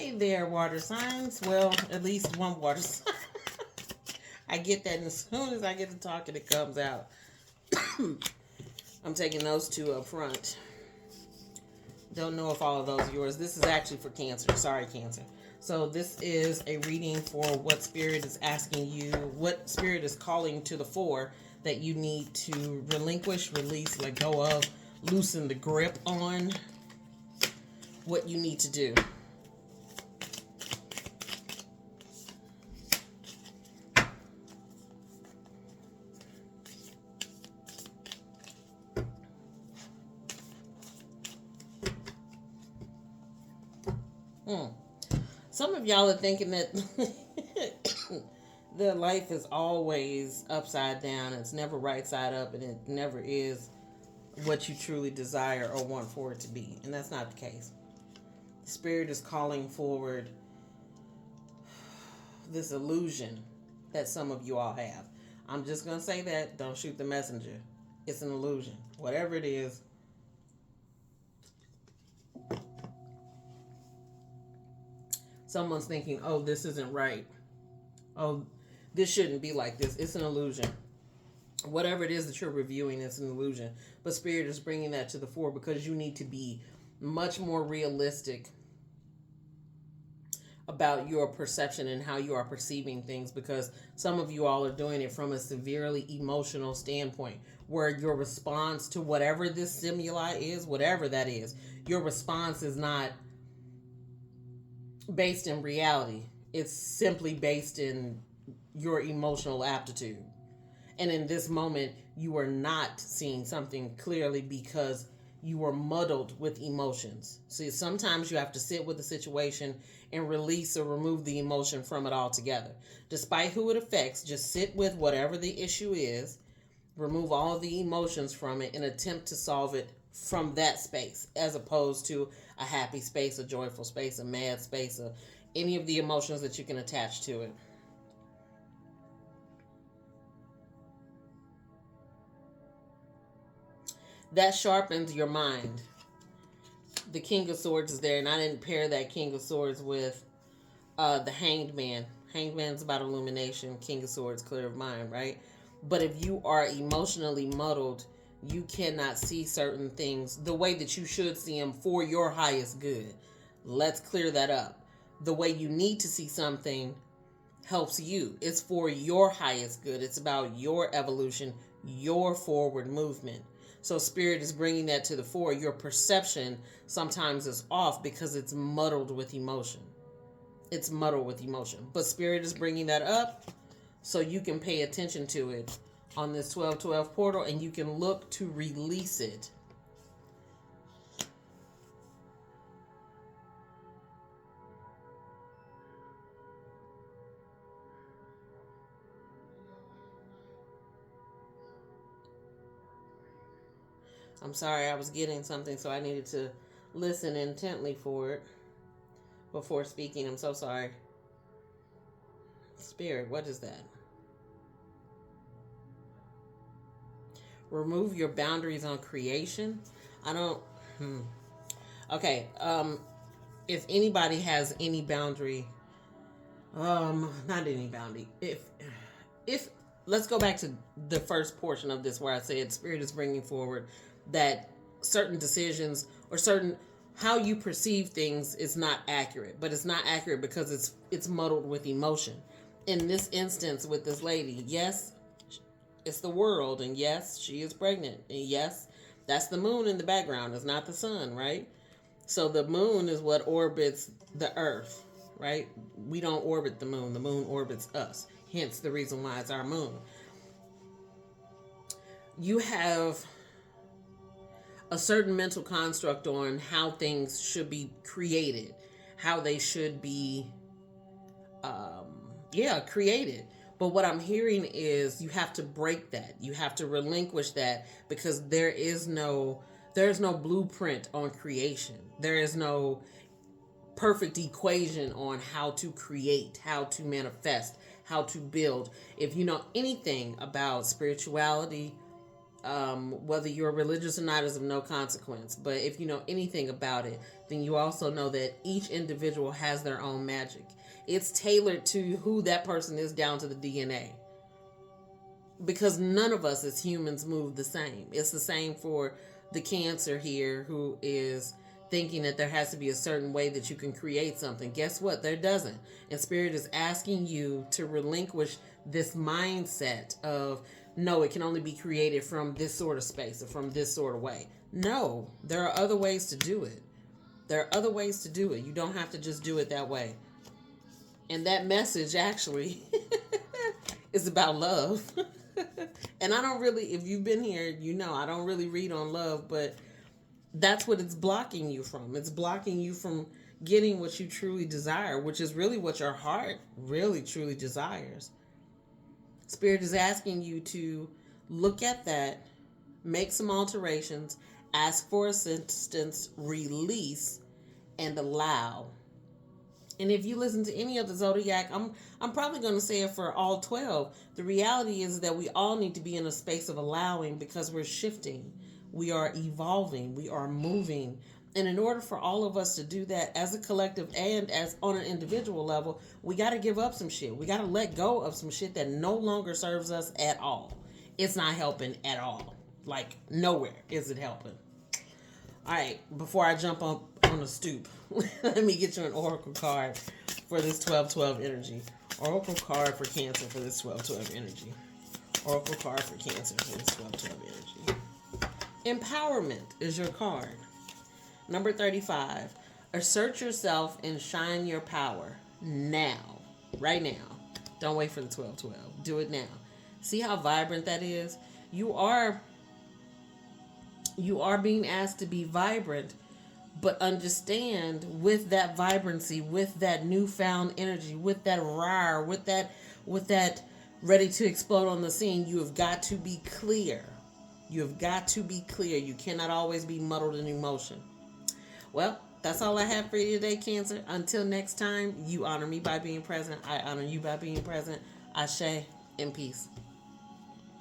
Hey there, water signs. Well, at least one water sign. I get that, and as soon as I get to talking, it comes out. I'm taking those two up front. Don't know if all of those are yours. This is actually for Cancer. Sorry, Cancer. So this is a reading for what Spirit is asking you, what Spirit is calling to the fore that you need to relinquish, release, let go of, loosen the grip on, what you need to do. Some of y'all are thinking that their life is always upside down. It's never right side up, and it never is what you truly desire or want for it to be. And that's not the case. Spirit is calling forward this illusion that some of you all have. I'm just going to say that. Don't shoot the messenger. It's an illusion. Whatever it is. Someone's thinking, oh, this isn't right. Oh, this shouldn't be like this. It's an illusion. Whatever it is that you're reviewing, it's an illusion. But Spirit is bringing that to the fore because you need to be much more realistic about your perception and how you are perceiving things, because some of you all are doing it from a severely emotional standpoint where your response to whatever this stimuli is, whatever that is, your response is not based in reality. It's simply based in your emotional aptitude. And in this moment, you are not seeing something clearly because you are muddled with emotions. See, sometimes you have to sit with the situation and release or remove the emotion from it altogether. Despite who it affects, just sit with whatever the issue is, remove all of the emotions from it, and attempt to solve it from that space, as opposed to a happy space, a joyful space, a mad space, or any of the emotions that you can attach to it. That sharpens your mind. The King of Swords is there, and I didn't pair that King of Swords with the Hanged Man. Hanged Man's about illumination. King of Swords, clear of mind, right? But if you are emotionally muddled, you cannot see certain things the way that you should see them for your highest good. Let's clear that up. The way you need to see something helps you. It's for your highest good. It's about your evolution, your forward movement. So Spirit is bringing that to the fore. Your perception sometimes is off because it's muddled with emotion. It's muddled with emotion. But Spirit is bringing that up so you can pay attention to it on this 1212 portal, and you can look to release it. I'm sorry, I was getting something, so I needed to listen intently for it before speaking. I'm so sorry. Spirit, what is that? Remove your boundaries on creation. I don't. Okay. If anybody has any boundary, not any boundary. If let's go back to the first portion of this where I said Spirit is bringing forward that certain decisions or certain how you perceive things is not accurate, but it's not accurate because it's muddled with emotion. In this instance with this lady, yes, it's the world, and yes, she is pregnant, and yes, that's the moon in the background. It's not the sun, right? So the moon is what orbits the earth, right? We don't orbit the moon orbits us, hence the reason why it's our moon. You have a certain mental construct on how things should be created, how they should be created. But what I'm hearing is you have to break that. You have to relinquish that because there's no blueprint on creation. There is no perfect equation on how to create, how to manifest, how to build. If you know anything about spirituality, Whether you're religious or not is of no consequence. But if you know anything about it, then you also know that each individual has their own magic. It's tailored to who that person is down to the DNA. Because none of us as humans move the same. It's the same for the Cancer here who is thinking that there has to be a certain way that you can create something. Guess what? There doesn't. And Spirit is asking you to relinquish this mindset of, no, it can only be created from this sort of space or from this sort of way. No, there are other ways to do it. There are other ways to do it. You don't have to just do it that way. And that message actually is about love. And I don't really, if you've been here, you know, I don't really read on love, but that's what it's blocking you from. It's blocking you from getting what you truly desire, which is really what your heart really truly desires. Spirit is asking you to look at that, make some alterations, ask for assistance, release, and allow. And if you listen to any of the Zodiac, I'm probably going to say it for all 12. The reality is that we all need to be in a space of allowing because we're shifting. We are evolving. We are moving. And in order for all of us to do that as a collective and as on an individual level, we got to give up some shit. We got to let go of some shit that no longer serves us at all. It's not helping at all. Like, nowhere is it helping. All right, before I jump on the stoop, let me get you an oracle card for this 12-12 energy. Oracle card for Cancer for this 12-12 energy. Oracle card for Cancer for this 12-12 energy. Empowerment is your card. Number 35. Assert yourself and shine your power now. Right now. Don't wait for the 12-12. Do it now. See how vibrant that is? You are being asked to be vibrant, but understand with that vibrancy, with that newfound energy, with that roar, with that ready to explode on the scene, you have got to be clear. You have got to be clear. You cannot always be muddled in emotion. Well, that's all I have for you today, Cancer. Until next time, you honor me by being present. I honor you by being present. Ashe and peace.